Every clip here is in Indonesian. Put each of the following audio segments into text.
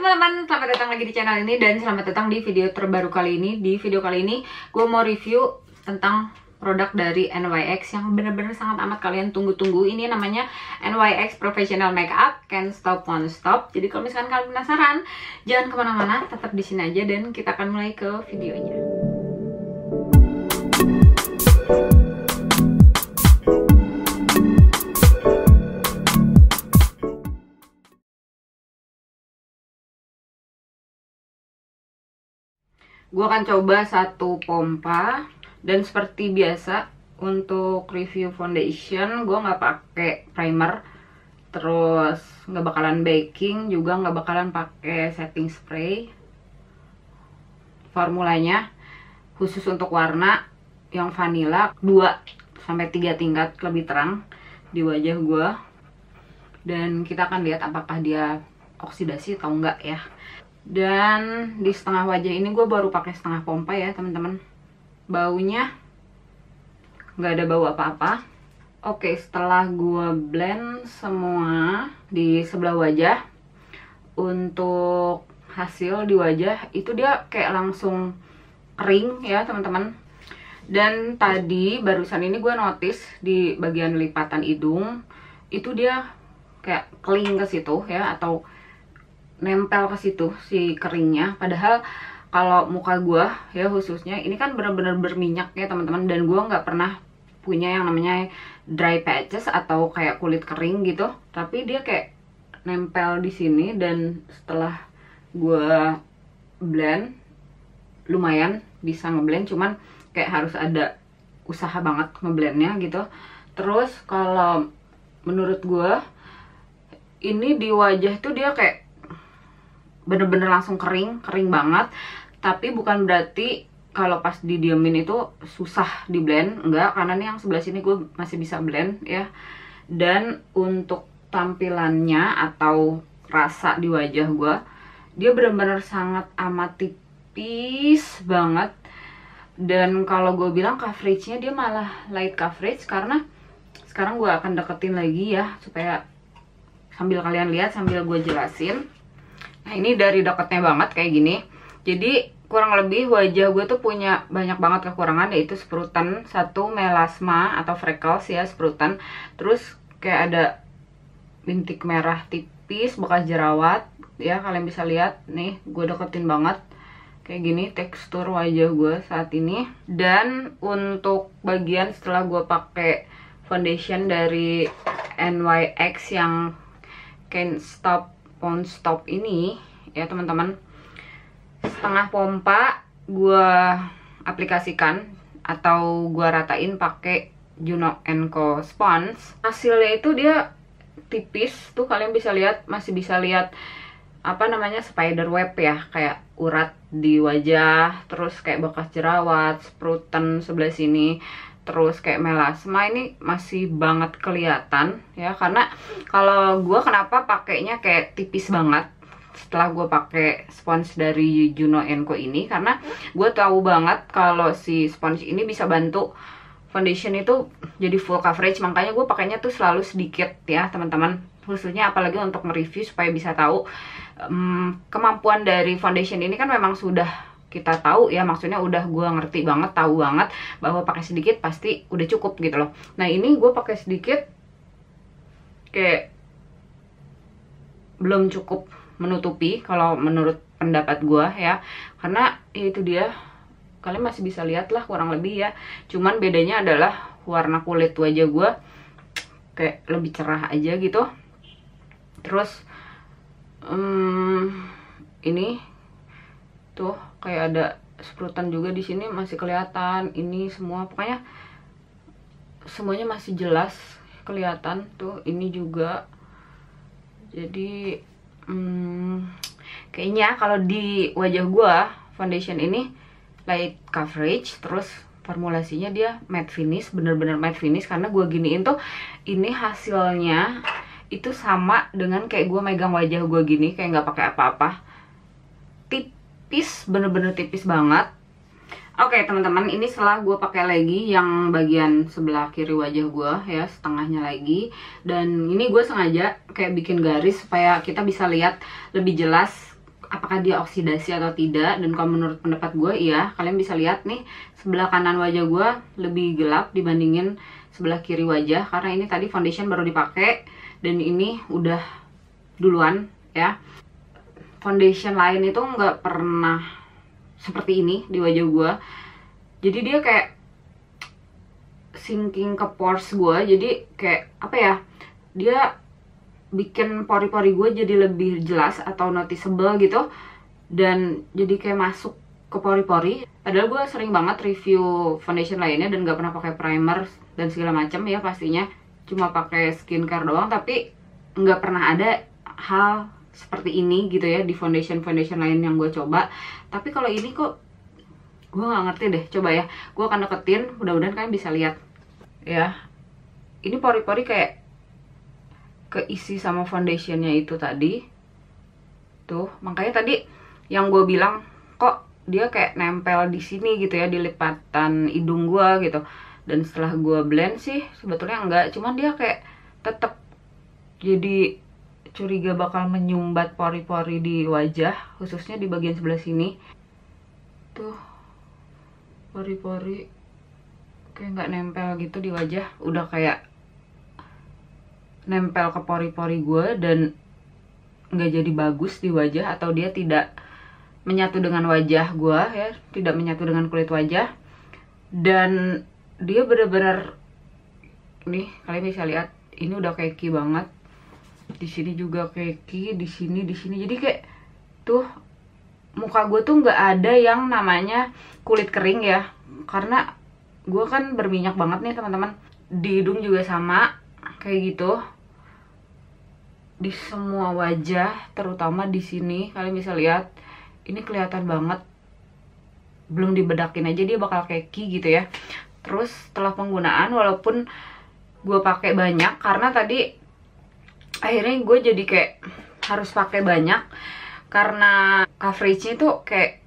teman-teman, selamat datang lagi di channel ini dan selamat datang di video terbaru kali ini. Di video kali ini gue mau review tentang produk dari NYX yang bener-bener sangat amat kalian tunggu-tunggu. Ini namanya NYX Professional Makeup Can't Stop Won't Stop. Jadi kalau misalkan kalian penasaran, jangan kemana-mana, tetap di sini aja dan kita akan mulai ke videonya. Gue akan coba satu pompa dan seperti biasa untuk review foundation gue nggak pakai primer, terus nggak bakalan baking, juga nggak bakalan pakai setting spray. Formulanya khusus untuk warna yang vanilla 2-3 tingkat lebih terang di wajah gue, dan kita akan lihat apakah dia oksidasi atau enggak ya. Dan di setengah wajah ini gue baru pakai setengah pompa ya teman-teman. Baunya nggak ada bau apa-apa. Oke, setelah gue blend semua di sebelah wajah, untuk hasil di wajah itu dia kayak langsung kering ya teman-teman. Dan tadi barusan ini gue notice di bagian lipatan hidung itu dia kayak keling ke situ ya, atau nempel ke situ si keringnya. Padahal kalau muka gue ya khususnya ini kan bener-bener berminyak ya teman-teman, dan gue nggak pernah punya yang namanya dry patches atau kayak kulit kering gitu, tapi dia kayak nempel di sini. Dan setelah gue blend lumayan bisa ngeblend, cuman kayak harus ada usaha banget ngeblendnya gitu. Terus kalau menurut gue ini di wajah tuh dia kayak bener-bener langsung kering banget. Tapi bukan berarti kalau pas didiemin itu susah di blend, enggak, karena nih yang sebelah sini gue masih bisa blend ya. Dan untuk tampilannya atau rasa di wajah gue, dia bener-bener sangat amat tipis banget. Dan kalau gue bilang coveragenya dia malah light coverage, karena sekarang gue akan deketin lagi ya supaya sambil kalian lihat sambil gue jelasin. Nah ini dari deketnya banget kayak gini. Jadi kurang lebih wajah gue tuh punya banyak banget kekurangan, yaitu sprutan, satu melasma atau freckles ya, sprutan. Terus kayak ada bintik merah tipis, bekas jerawat ya, kalian bisa lihat nih, gue deketin banget. Kayak gini tekstur wajah gue saat ini. Dan untuk bagian setelah gue pakai foundation dari NYX yang Can't Stop Won't Stop ini ya teman-teman, setengah pompa gue aplikasikan atau gue ratain pakai Juno Co Sponge. Hasilnya itu dia tipis tuh, kalian bisa lihat, masih bisa lihat apa namanya spider web ya, kayak urat di wajah, terus kayak bekas jerawat, sprutan sebelah sini, terus kayak melasma ini masih banget kelihatan ya. Karena kalau gue kenapa pakainya kayak tipis banget setelah gue pakai sponge dari Juno Co ini, karena gue tahu banget kalau si sponge ini bisa bantu foundation itu jadi full coverage. Makanya gue pakainya tuh selalu sedikit ya teman-teman, khususnya apalagi untuk nge-review supaya bisa tahu kemampuan dari foundation ini. Kan memang sudah kita tahu ya, maksudnya udah gue ngerti banget, tahu banget bahwa pakai sedikit pasti udah cukup gitu loh. Nah ini gue pakai sedikit kayak belum cukup menutupi kalau menurut pendapat gue ya, karena ya itu dia, kalian masih bisa lihat lah kurang lebih ya. Cuman bedanya adalah warna kulit wajah gue kayak lebih cerah aja gitu. Terus ini tuh kayak ada sprutan juga di sini masih kelihatan. Ini semua pokoknya semuanya masih jelas kelihatan tuh, ini juga. Jadi kayaknya kalau di wajah gua foundation ini light coverage, terus formulasinya dia matte finish, bener-bener matte finish. Karena gua giniin tuh, ini hasilnya itu sama dengan kayak gua megang wajah gua gini, kayak nggak pakai apa-apa. Tipis, bener-bener tipis banget. Oke teman-teman, ini setelah gue pakai lagi yang bagian sebelah kiri wajah gue ya, setengahnya lagi. Dan ini gue sengaja kayak bikin garis supaya kita bisa lihat lebih jelas apakah dia oksidasi atau tidak. Dan kalau menurut pendapat gue iya. Kalian bisa lihat nih, sebelah kanan wajah gue lebih gelap dibandingin sebelah kiri wajah, karena ini tadi foundation baru dipakai dan ini udah duluan ya. Foundation lain itu nggak pernah seperti ini di wajah gue, jadi dia kayak sinking ke pores gue, jadi kayak apa ya, dia bikin pori-pori gue jadi lebih jelas atau noticeable gitu, dan jadi kayak masuk ke pori-pori. Padahal gue sering banget review foundation lainnya dan gak pernah pakai primer dan segala macam ya, pastinya cuma pakai skincare doang, tapi nggak pernah ada hal seperti ini gitu ya di foundation lain yang gue coba. Tapi kalau ini kok gue nggak ngerti deh. Coba ya, gue akan deketin, mudah-mudahan kalian bisa lihat ya. Ini pori-pori kayak keisi sama foundationnya itu tadi tuh, makanya tadi yang gue bilang kok dia kayak nempel di sini gitu ya, di lipatan hidung gue gitu. Dan setelah gue blend sih sebetulnya enggak, cuman dia kayak tetap jadi curiga bakal menyumbat pori-pori di wajah, khususnya di bagian sebelah sini tuh. Pori-pori kayak nggak nempel gitu di wajah, udah kayak nempel ke pori-pori gue dan nggak jadi bagus di wajah, atau dia tidak menyatu dengan wajah gue ya, tidak menyatu dengan kulit wajah. Dan dia bener-bener nih, kalian bisa lihat ini udah keki banget. Di sini juga keki, di sini, jadi kayak tuh muka gue tuh nggak ada yang namanya kulit kering ya, karena gue kan berminyak banget nih teman-teman. Di hidung juga sama kayak gitu, di semua wajah, terutama di sini kalian bisa lihat ini kelihatan banget. Belum dibedakin aja dia bakal keki gitu ya. Terus setelah penggunaan, walaupun gue pakai banyak, karena tadi akhirnya gue jadi kayak harus pakai banyak karena coveragenya tuh kayak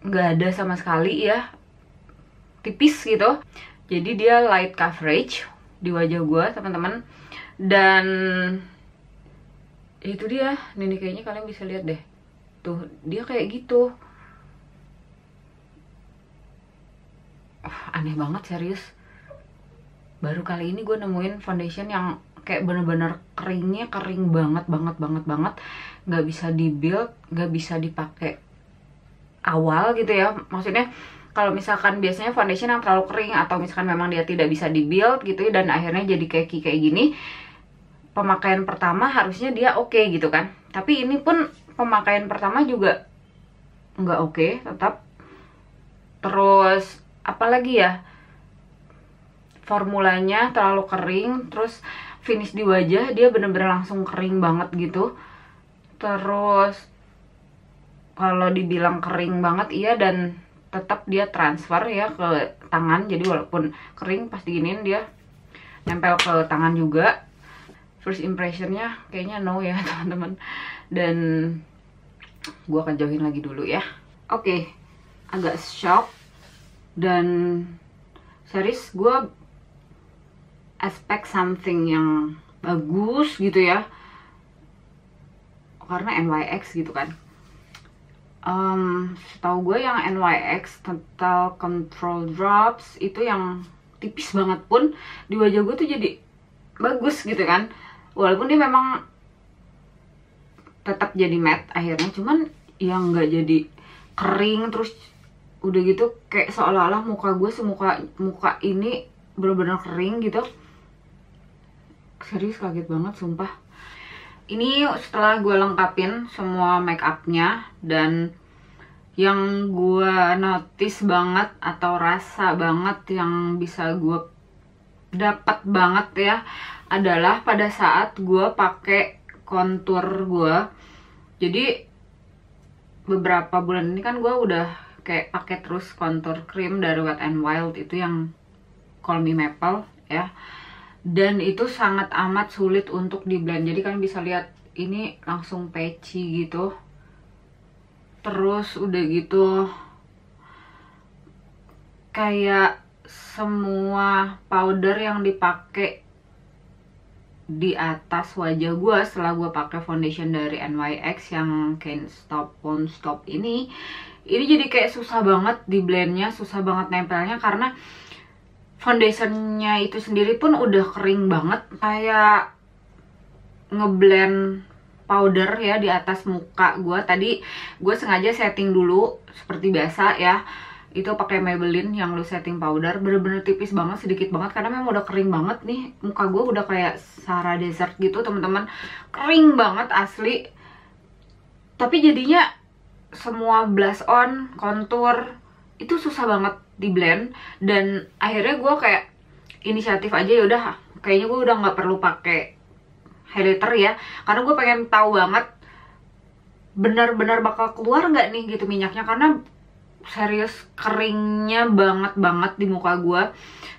nggak ada sama sekali ya, tipis gitu. Jadi dia light coverage di wajah gue teman-teman. Dan itu dia, ini kayaknya kalian bisa lihat deh tuh, dia kayak gitu. Aneh banget serius, baru kali ini gue nemuin foundation yang kayak bener-bener keringnya kering banget, nggak bisa di build, nggak bisa dipakai awal gitu ya. Maksudnya kalau misalkan biasanya foundation yang terlalu kering atau misalkan memang dia tidak bisa di build gitu ya, dan akhirnya jadi keki kayak gini, pemakaian pertama harusnya dia oke gitu kan. Tapi ini pun pemakaian pertama juga nggak oke tetap. Terus apalagi ya, formulanya terlalu kering, terus finish di wajah dia bener-bener langsung kering banget gitu. Terus kalau dibilang kering banget iya, dan tetap dia transfer ya ke tangan, jadi walaupun kering pas diginiin dia nempel ke tangan juga. First impressionnya kayaknya no ya teman-teman, dan gue akan jauhin lagi dulu ya. Oke, agak shock, dan serius gue expect something yang bagus gitu ya, karena NYX gitu kan. Setahu gue yang NYX Total Control Drops itu yang tipis banget pun di wajah gue tuh jadi bagus gitu kan, walaupun dia memang tetap jadi matte akhirnya, cuman yang nggak jadi kering. Terus udah gitu kayak seolah-olah muka gue muka ini bener-bener kering gitu. Serius kaget banget sumpah. Ini setelah gue lengkapin semua make upnya, dan yang gue notice banget atau rasa banget yang bisa gue dapat banget ya adalah pada saat gue pakai kontur gue. Jadi beberapa bulan ini kan gue udah kayak pakai terus kontur krim dari Wet n Wild itu yang Call Me Maple ya. Dan itu sangat amat sulit untuk di blend. Jadi kalian bisa lihat ini langsung patchy gitu. Terus udah gitu kayak semua powder yang dipakai di atas wajah gue setelah gue pakai foundation dari NYX yang Can't Stop Won't Stop ini jadi kayak susah banget di blendnya, susah banget nempelnya karena foundationnya itu sendiri pun udah kering banget, kayak ngeblend powder ya di atas muka gue. Tadi gue sengaja setting dulu seperti biasa ya, itu pakai Maybelline yang lu setting powder, bener-bener tipis banget, sedikit banget karena memang udah kering banget nih. Muka gue udah kayak Sahara Desert gitu teman-teman, kering banget asli. Tapi jadinya semua blush on, contour itu susah banget di blend, dan akhirnya gue kayak inisiatif aja, yaudah kayaknya gue udah nggak perlu pakai highlighter ya, karena gue pengen tahu banget benar-benar bakal keluar nggak nih gitu minyaknya, karena serius keringnya banget di muka gue,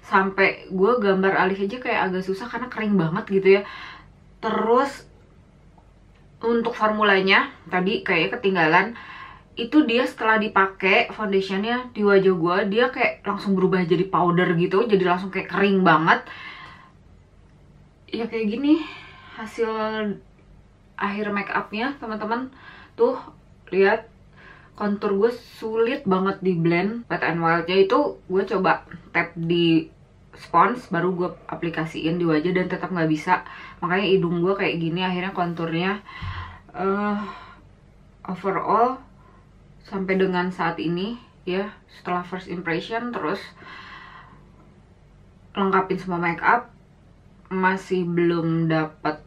sampai gue gambar alis aja kayak agak susah karena kering banget gitu ya. Terus untuk formulanya tadi kayak ketinggalan, itu dia setelah dipakai foundationnya di wajah gue, dia kayak langsung berubah jadi powder gitu, jadi langsung kayak kering banget ya. Kayak gini hasil akhir make upnya teman-teman. Tuh lihat, kontur gue sulit banget di blend. Wet n Wildnya itu gue coba tap di spons, baru gue aplikasiin di wajah dan tetap nggak bisa, makanya hidung gue kayak gini. Akhirnya konturnya overall sampai dengan saat ini ya, setelah first impression terus lengkapin semua make up, masih belum dapat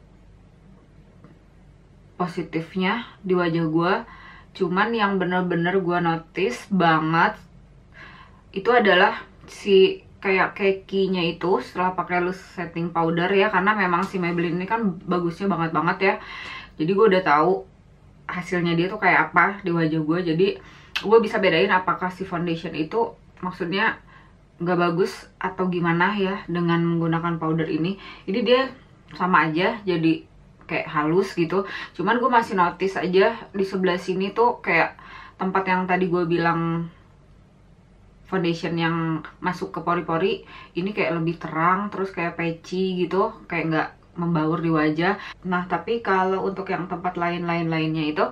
positifnya di wajah gue. Cuman yang bener-bener gue notice banget itu adalah si kayak kekinya itu setelah pakai loose setting powder ya, karena memang si Maybelline ini kan bagusnya banget ya. Jadi gue udah tahu hasilnya dia tuh kayak apa di wajah gue, jadi gue bisa bedain apakah si foundation itu maksudnya nggak bagus atau gimana ya dengan menggunakan powder ini. Jadi dia sama aja, jadi kayak halus gitu. Cuman gue masih notice aja di sebelah sini tuh kayak tempat yang tadi gue bilang foundation yang masuk ke pori-pori ini kayak lebih terang, terus kayak patchy gitu, kayak nggak membaur di wajah. Nah tapi kalau untuk yang tempat lainnya itu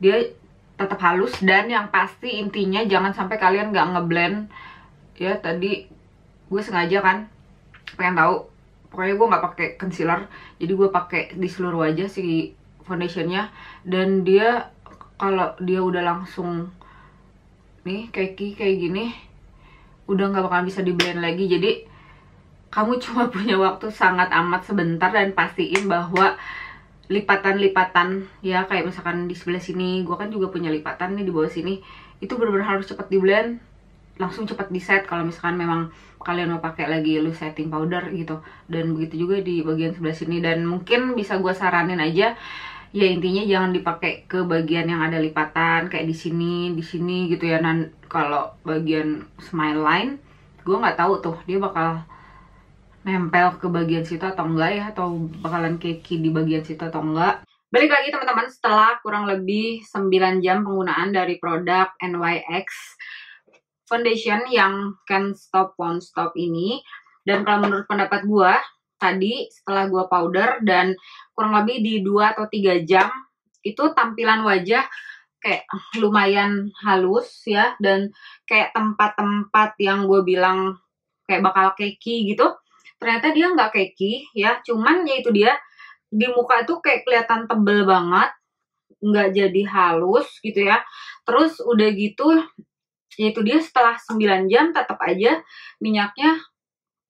dia tetap halus, dan yang pasti intinya jangan sampai kalian nggak ngeblend ya. Tadi gue sengaja kan pengen tahu, pokoknya gue nggak pakai concealer, jadi gue pakai di seluruh wajah si foundationnya, dan dia kalau dia udah langsung nih kayak gini udah nggak bakal bisa di blend lagi. Jadi kamu cuma punya waktu sangat amat sebentar, dan pastiin bahwa lipatan-lipatan ya, kayak misalkan di sebelah sini gue kan juga punya lipatan nih di bawah sini, itu benar-benar harus cepet di blend, langsung cepet di set kalau misalkan memang kalian mau pakai lagi loose setting powder gitu. Dan begitu juga di bagian sebelah sini. Dan mungkin bisa gue saranin aja ya, intinya jangan dipakai ke bagian yang ada lipatan kayak di sini gitu ya. Dan kalau bagian smile line gue nggak tahu tuh dia bakal nempel ke bagian situ atau enggak ya, atau bakalan keki di bagian situ atau enggak. Balik lagi teman-teman, setelah kurang lebih 9 jam penggunaan dari produk NYX foundation yang Can't Stop Won't Stop ini, dan kalau menurut pendapat gue tadi setelah gue powder dan kurang lebih di 2 atau 3 jam itu tampilan wajah kayak lumayan halus ya, dan kayak tempat-tempat yang gue bilang kayak bakal keki gitu, ternyata dia nggak keki ya. Cuman ya itu dia, di muka tuh kayak kelihatan tebel banget, nggak jadi halus gitu ya. Terus udah gitu ya itu dia, setelah 9 jam tetap aja minyaknya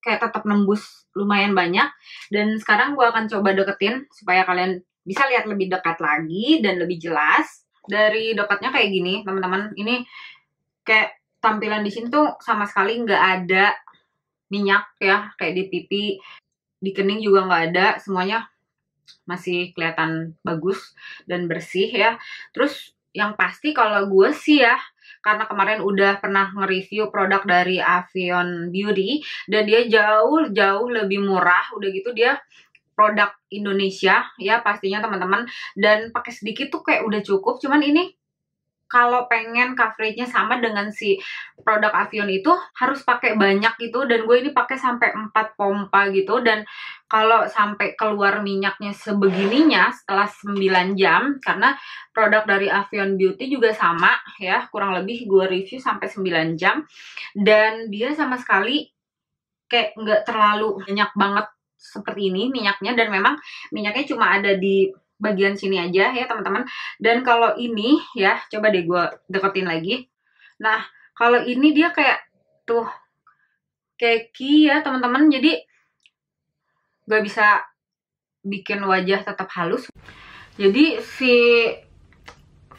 kayak tetap nembus lumayan banyak. Dan sekarang gue akan coba deketin supaya kalian bisa lihat lebih dekat lagi dan lebih jelas. Dari dekatnya kayak gini teman-teman, ini kayak tampilan di sini tuh sama sekali nggak ada minyak ya, kayak di pipi, di kening juga nggak ada, semuanya masih kelihatan bagus dan bersih ya. Terus yang pasti kalau gue sih ya, karena kemarin udah pernah nge-review produk dari Avion Beauty dan dia jauh lebih murah, udah gitu dia produk Indonesia ya pastinya teman-teman, dan pakai sedikit tuh kayak udah cukup. Cuman ini kalau pengen coveragenya sama dengan si produk Avion itu harus pakai banyak gitu, dan gue ini pakai sampai 4 pompa gitu. Dan kalau sampai keluar minyaknya sebegininya setelah 9 jam, karena produk dari Avion Beauty juga sama ya, kurang lebih gue review sampai 9 jam, dan dia sama sekali kayak nggak terlalu banyak banget seperti ini minyaknya, dan memang minyaknya cuma ada di bagian sini aja ya teman-teman. Dan kalau ini ya, coba deh gue deketin lagi. Nah, kalau ini dia kayak tuh keki ya teman-teman, jadi gak bisa bikin wajah tetap halus. Jadi si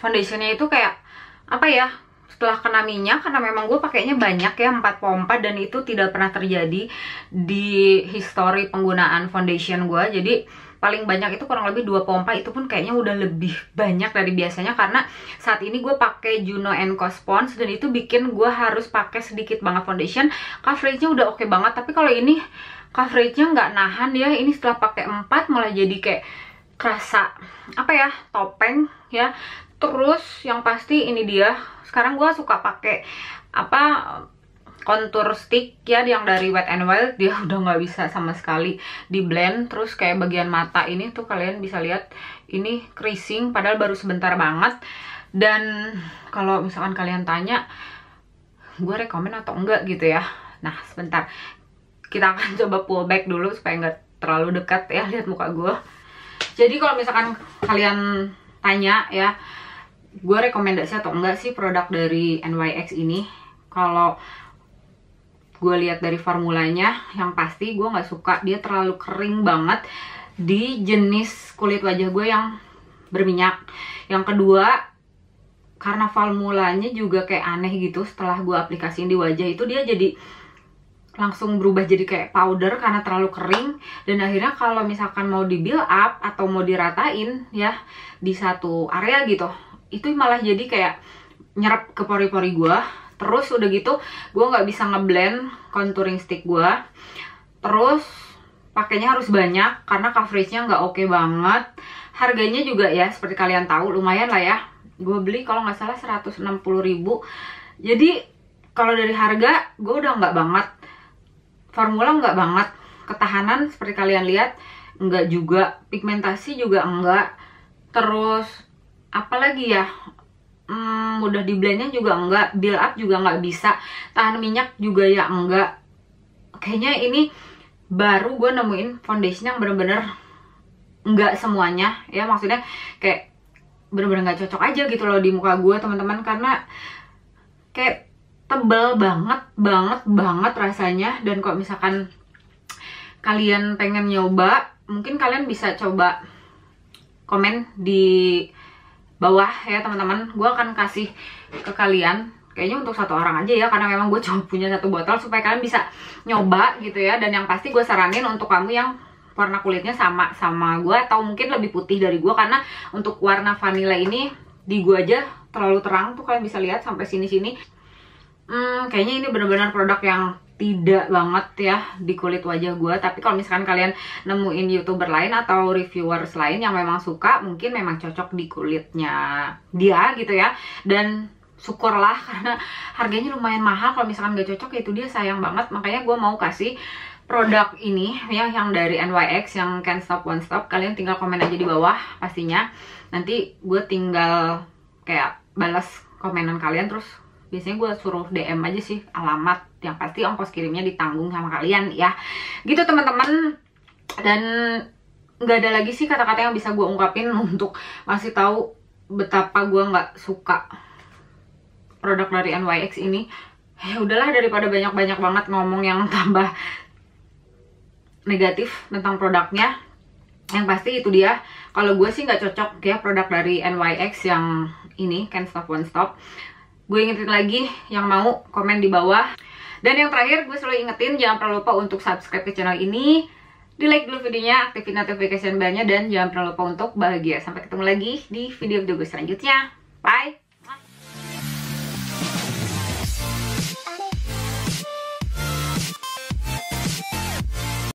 foundationnya itu kayak apa ya, setelah kena minyak, karena memang gue pakainya banyak ya, 4 pompa, dan itu tidak pernah terjadi di history penggunaan foundation gue. Jadi paling banyak itu kurang lebih 2 pompa, itu pun kayaknya udah lebih banyak dari biasanya, karena saat ini gue pakai Juno Co Sponge, dan itu bikin gue harus pakai sedikit banget foundation. Coveragenya udah oke banget, tapi kalau ini coveragenya nggak nahan ya. Ini setelah pakai 4 malah jadi kayak kerasa apa ya, topeng ya. Terus yang pasti ini dia, sekarang gue suka pakai apa, contour stick ya, yang dari Wet n Wild. Dia udah nggak bisa sama sekali di blend. Terus kayak bagian mata ini tuh kalian bisa lihat ini creasing, padahal baru sebentar banget. Dan kalau misalkan kalian tanya gue rekomen atau enggak gitu ya, nah sebentar kita akan coba pull back dulu supaya nggak terlalu dekat ya lihat muka gue. Jadi kalau misalkan kalian tanya ya, gue rekomendasi atau enggak sih produk dari NYX ini, kalau gue lihat dari formulanya, yang pasti gue nggak suka dia terlalu kering banget di jenis kulit wajah gue yang berminyak. Yang kedua, karena formulanya juga kayak aneh gitu, setelah gue aplikasiin di wajah itu dia jadi langsung berubah jadi kayak powder karena terlalu kering. Dan akhirnya kalau misalkan mau di build up atau mau diratain ya di satu area gitu, itu malah jadi kayak nyerap ke pori-pori gue. Terus udah gitu gue nggak bisa ngeblend contouring stick gue. Terus pakainya harus banyak karena coveragenya nggak oke banget. Harganya juga ya seperti kalian tahu lumayan lah ya. Gue beli kalau nggak salah 160.000. Jadi kalau dari harga gue udah nggak banget, formula nggak banget, ketahanan seperti kalian lihat nggak juga, pigmentasi juga enggak. Terus apalagi ya, mudah di blendnya juga enggak, build up juga nggak bisa, tahan minyak juga ya enggak. Kayaknya ini baru gue nemuin foundation yang bener-bener enggak semuanya ya, maksudnya kayak bener-bener nggak cocok aja gitu loh di muka gue teman-teman, karena kayak tebal banget rasanya. Dan kalau misalkan kalian pengen nyoba, mungkin kalian bisa coba komen di bawah ya teman-teman. Gue akan kasih ke kalian, kayaknya untuk 1 orang aja ya, karena memang gue cuma punya 1 botol, supaya kalian bisa nyoba gitu ya. Dan yang pasti gue saranin untuk kamu yang warna kulitnya sama gue, atau mungkin lebih putih dari gue, karena untuk warna vanilla ini di gue aja terlalu terang tuh, kalian bisa lihat sampai sini-sini. Kayaknya ini benar-benar produk yang tidak banget ya di kulit wajah gue. Tapi kalau misalkan kalian nemuin youtuber lain atau reviewers lain yang memang suka, mungkin memang cocok di kulitnya dia gitu ya. Dan syukurlah, karena harganya lumayan mahal. Kalau misalkan gak cocok ya itu dia, sayang banget. Makanya gue mau kasih produk ini ya, yang dari NYX yang Can't Stop Won't Stop. Kalian tinggal komen aja di bawah pastinya. Nanti gue tinggal kayak balas komenan kalian, terus biasanya gue suruh DM aja sih alamat, yang pasti ongkos kirimnya ditanggung sama kalian ya. Gitu teman-teman. Dan nggak ada lagi sih kata-kata yang bisa gue ungkapin untuk masih tahu betapa gue nggak suka produk dari NYX ini. Ya udahlah, daripada banyak-banyak banget ngomong yang tambah negatif tentang produknya. Yang pasti itu dia, kalau gue sih nggak cocok ya produk dari NYX yang ini, Can't Stop Won't Stop. Gue ingetin lagi, yang mau komen di bawah. Dan yang terakhir, gue selalu ingetin jangan pernah lupa untuk subscribe ke channel ini, di like dulu videonya, aktifin notification bell-nya, dan jangan pernah lupa untuk bahagia. Sampai ketemu lagi di video gue selanjutnya. Bye!